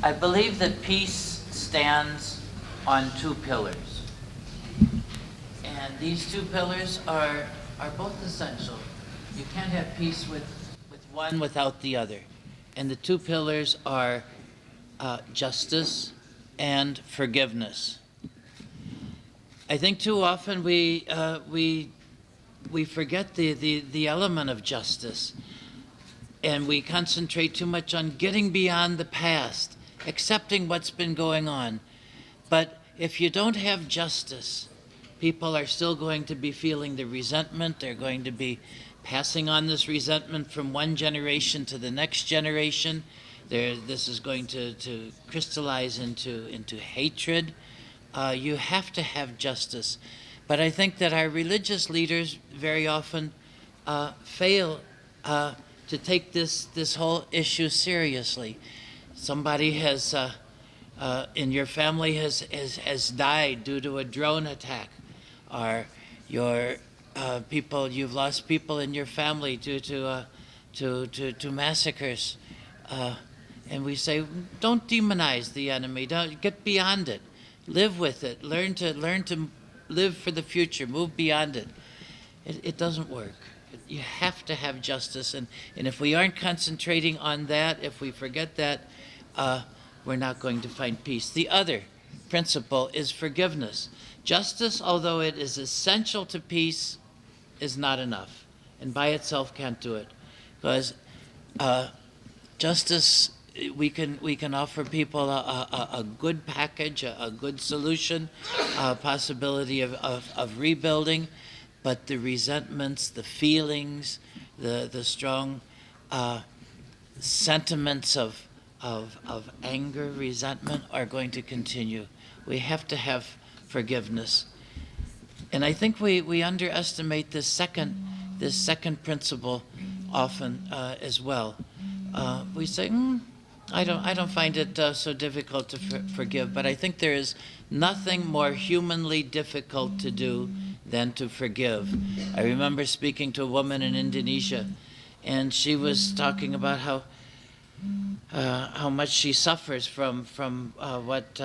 I believe that peace stands on two pillars. And these two pillars are both essential. You can't have peace with one without the other. And the two pillars are justice and forgiveness. I think too often we forget the element of justice, and we concentrate too much on getting beyond the past, accepting what's been going on. But if you don't have justice, people are still going to be feeling the resentment. They're going to be passing on this resentment from one generation to the next generation. This is going to crystallize into hatred. You have to have justice. But I think that our religious leaders very often fail to take this whole issue seriously. Somebody has in your family has died due to a drone attack, or your you've lost people in your family due to massacres, and we say, don't demonize the enemy. Don't get beyond it. Live with it. Learn to live for the future. Move beyond it. It doesn't work. You have to have justice, and if we aren't concentrating on that, if we forget that, we're not going to find peace. The other principle is forgiveness. Justice, although it is essential to peace, is not enough, and by itself can't do it, because justice, we can offer people a good package, a good solution, a possibility of rebuilding, but the resentments, the feelings, the strong sentiments of anger, resentment are going to continue. We have to have forgiveness. And I think we underestimate this second principle often as well. We say, I don't find it so difficult to forgive, but I think there is nothing more humanly difficult to do than to forgive. I remember speaking to a woman in Indonesia, and she was talking about how much she suffers from what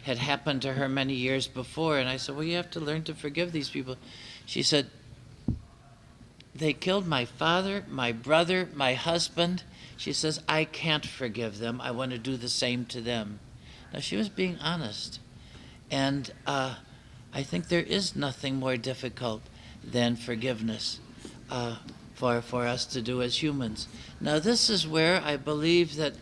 had happened to her many years before. And I said, well, you have to learn to forgive these people. She said, they killed my father, my brother, my husband. She says, I can't forgive them. I want to do the same to them. Now, she was being honest. And I think there is nothing more difficult than forgiveness for us to do as humans. Now, this is where I believe that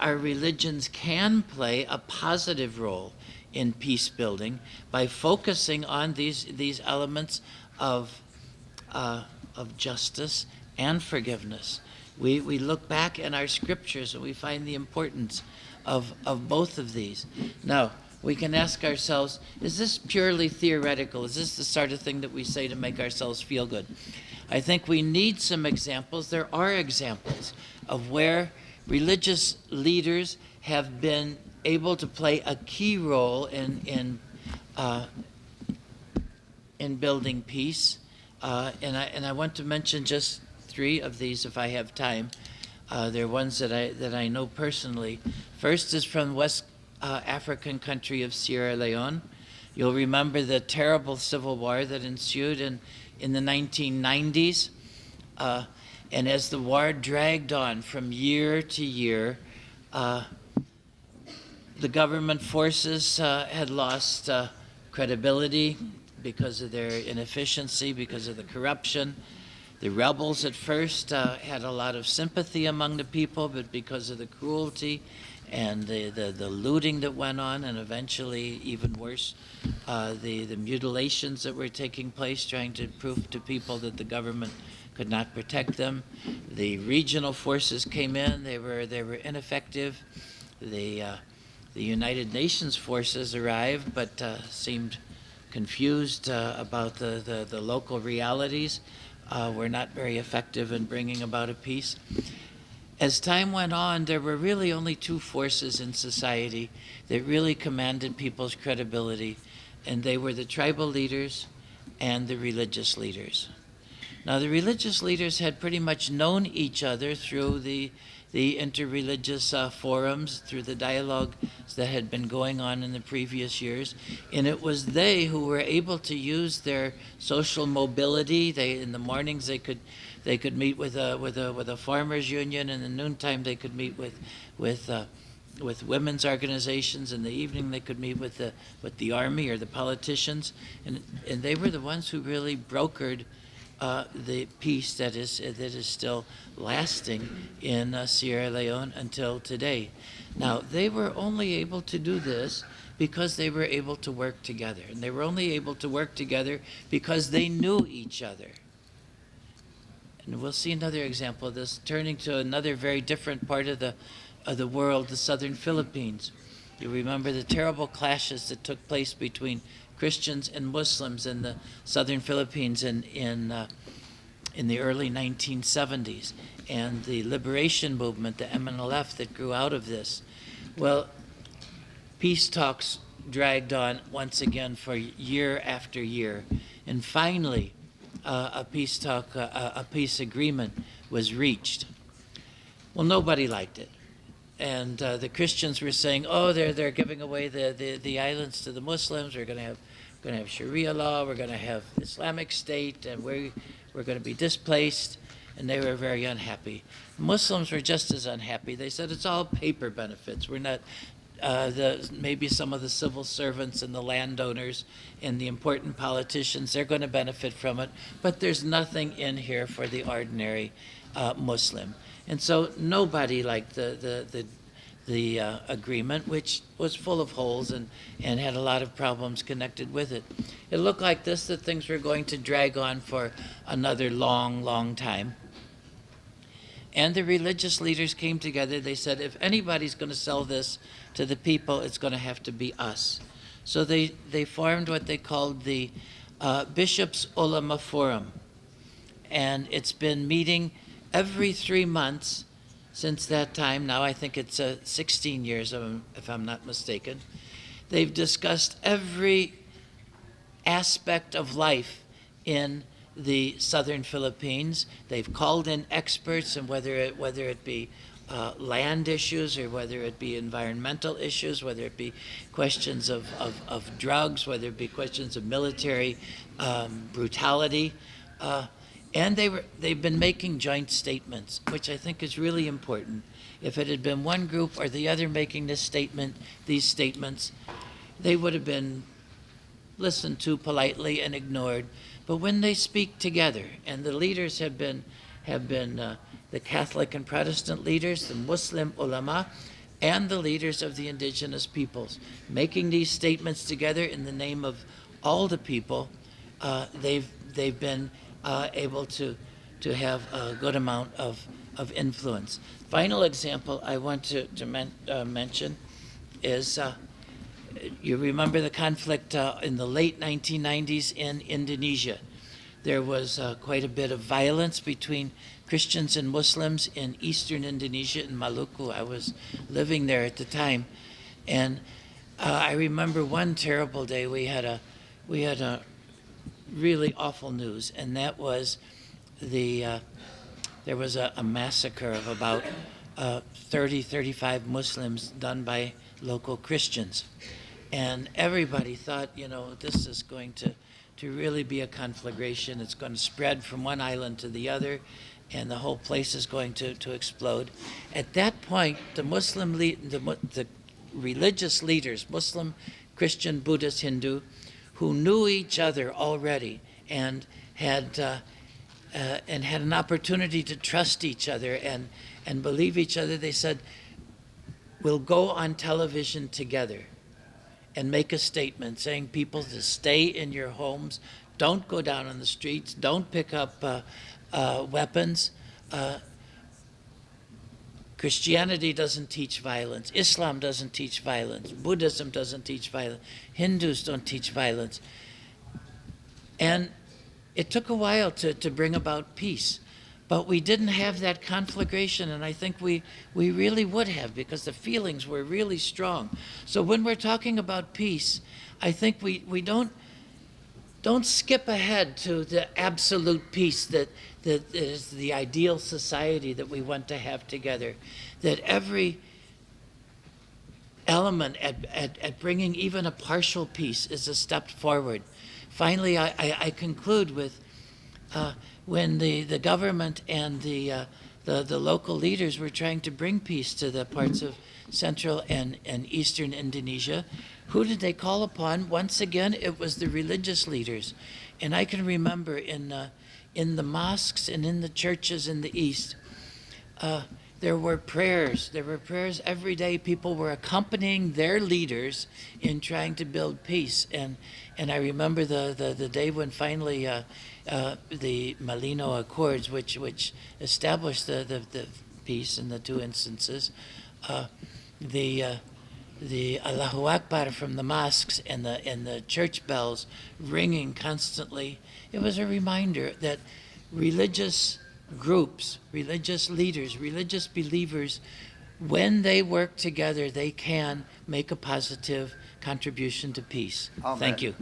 our religions can play a positive role in peace building by focusing on these elements of justice and forgiveness. We look back in our scriptures and we find the importance of both of these. Now, we can ask ourselves, is this purely theoretical? Is this the sort of thing that we say to make ourselves feel good? I think we need some examples. There are examples of where religious leaders have been able to play a key role in building peace. And I want to mention just 3 of these if I have time. They're ones that I know personally. First is from West African country of Sierra Leone. You'll remember the terrible civil war that ensued in the 1990s. And as the war dragged on from year to year, the government forces had lost credibility because of their inefficiency, because of the corruption. The rebels at first had a lot of sympathy among the people, but because of the cruelty and the looting that went on, and eventually, even worse, the mutilations that were taking place, trying to prove to people that the government could not protect them. The regional forces came in. They were ineffective. The United Nations forces arrived, but seemed confused about the local realities. Were not very effective in bringing about a peace. As time went on, there were really only 2 forces in society that really commanded people's credibility, and they were the tribal leaders and the religious leaders. Now, the religious leaders had pretty much known each other through the the interreligious forums, through the dialogue that had been going on in the previous years. And it was they who were able to use their social mobility. In the mornings they could meet with a farmers union. In the noontime they could meet with women's organizations. In the evening they could meet with the army or the politicians. And they were the ones who really brokered the peace that is still lasting in Sierra Leone until today. Now, they were only able to do this because they were able to work together. And they were only able to work together because they knew each other. And we'll see another example of this, turning to another very different part of the world, the southern Philippines. You remember the terrible clashes that took place between Christians and Muslims in the southern Philippines in the early 1970s, and the liberation movement, the MNLF, that grew out of this. Well, peace talks dragged on once again for year after year, and finally a peace agreement was reached. Well, nobody liked it. And the Christians were saying, "Oh, they're giving away the islands to the Muslims. We're going to have Sharia law. We're going to have Islamic State, and we're going to be displaced." And they were very unhappy. Muslims were just as unhappy. They said it's all paper benefits. We're not maybe some of the civil servants and the landowners and the important politicians, they're going to benefit from it, but there's nothing in here for the ordinary Muslim. And so nobody liked the agreement, which was full of holes and had a lot of problems connected with it. It looked like this, that things were going to drag on for another long, long time. And the religious leaders came together. They said, if anybody's going to sell this to the people, it's going to have to be us. So they formed what they called the Bishops' Ulama Forum. And it's been meeting every 3 months since that time. Now I think it's 16 years, if I'm not mistaken. They've discussed every aspect of life in the southern Philippines. They've called in experts, and whether it be land issues, or whether it be environmental issues, whether it be questions of drugs, whether it be questions of military brutality. And they've been making joint statements, which I think is really important. If it had been one group or the other making these statements, they would have been listened to politely and ignored. But when they speak together, and the leaders have been the Catholic and Protestant leaders, the Muslim ulama, and the leaders of the indigenous peoples, making these statements together in the name of all the people, they've been able to have a good amount of influence. Final example I want to mention is, you remember the conflict in the late 1990s in Indonesia. There was quite a bit of violence between Christians and Muslims in eastern Indonesia, in Maluku. I was living there at the time. And I remember one terrible day we had a really awful news, and that was there was a massacre of about 35 Muslims done by local Christians. And everybody thought, this is going to really be a conflagration. It's going to spread from one island to the other, and the whole place is going to explode. At that point, the religious leaders, Muslim, Christian, Buddhist, Hindu, who knew each other already and had an opportunity to trust each other and believe each other, they said, we'll go on television together and make a statement saying people to stay in your homes, don't go down on the streets, don't pick up weapons. Christianity doesn't teach violence. Islam doesn't teach violence. Buddhism doesn't teach violence. Hindus don't teach violence. And it took a while to bring about peace. But we didn't have that conflagration, and I think we really would have, because the feelings were really strong. So when we're talking about peace, I think we don't don't skip ahead to the absolute peace that is the ideal society that we want to have together, that every element at bringing even a partial peace is a step forward. Finally, I conclude with when the government and the local leaders were trying to bring peace to the parts of central and eastern Indonesia, who did they call upon? Once again, it was the religious leaders. And I can remember in the mosques and in the churches in the east, there were prayers. There were prayers every day. People were accompanying their leaders in trying to build peace. And I remember the day when finally the Malino Accords, which established the peace in the two instances, the Allahu Akbar from the mosques and the church bells ringing constantly. It was a reminder that religious groups, religious leaders, religious believers, when they work together, they can make a positive contribution to peace. Amen. Thank you.